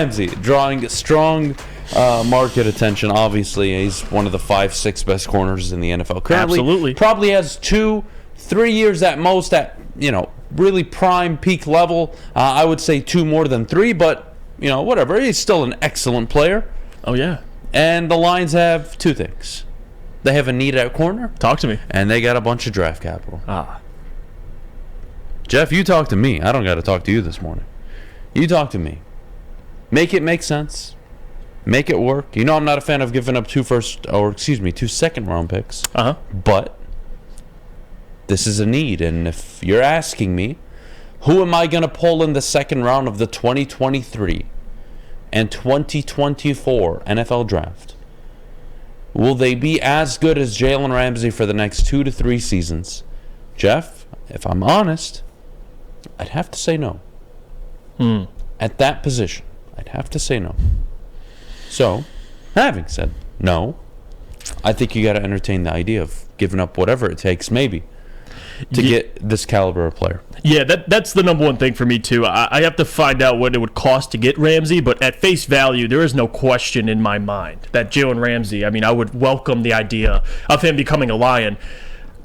Ramsey drawing strong market attention. Obviously, he's one of the 5-6 best corners in the NFL currently. Absolutely. Probably has 2-3 years at most at, really prime peak level. I would say 2 more than 3, but, whatever. He's still an excellent player. Oh, yeah. And the Lions have 2 things. They have a need at corner. Talk to me. And they got a bunch of draft capital. Ah. Jeff, you talk to me. I don't got to talk to you this morning. You talk to me. Make it make sense. Make it work. I'm not a fan of giving up 2 second-round picks. Uh-huh. But this is a need. And if you're asking me, who am I going to pull in the second round of the 2023 and 2024 NFL draft? Will they be as good as Jalen Ramsey for the next 2 to 3 seasons? Jeff, if I'm honest, I'd have to say no. At that position, I'd have to say no. So, having said no, I think you got to entertain the idea of giving up whatever it takes, maybe, to get this caliber of player. Yeah, that's the number one thing for me, too. I have to find out what it would cost to get Ramsey, but at face value, there is no question in my mind that Jalen Ramsey, I would welcome the idea of him becoming a Lion.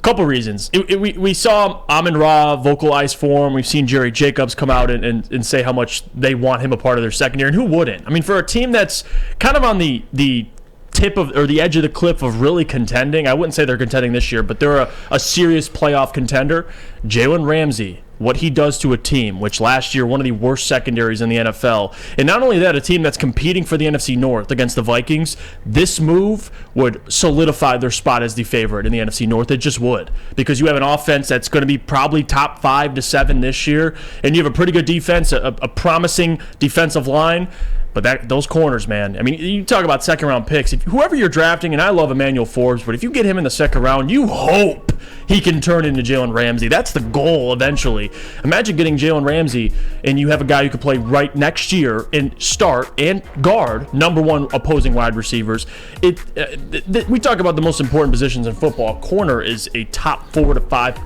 Couple reasons. We saw Amon-Ra vocalize for him. We've seen Jerry Jacobs come out and say how much they want him a part of their secondary, and who wouldn't? For a team that's kind of on the tip of, or the edge of the cliff of really contending, I wouldn't say they're contending this year, but they're a serious playoff contender. Jalen Ramsey, what he does to a team, which last year, one of the worst secondaries in the NFL, and not only that, a team that's competing for the NFC North against the Vikings, this move would solidify their spot as the favorite in the NFC North. It just would, because you have an offense that's going to be probably top 5 to 7 this year, and you have a pretty good defense, a promising defensive line. But those corners, man. You talk about second-round picks. Whoever you're drafting, and I love Emmanuel Forbes, but if you get him in the second round, you hope he can turn into Jalen Ramsey. That's the goal eventually. Imagine getting Jalen Ramsey, and you have a guy who could play right next year and start and guard number 1 opposing wide receivers. We talk about the most important positions in football. Corner is a top 4 to 5,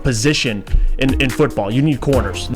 position in football. You need corners.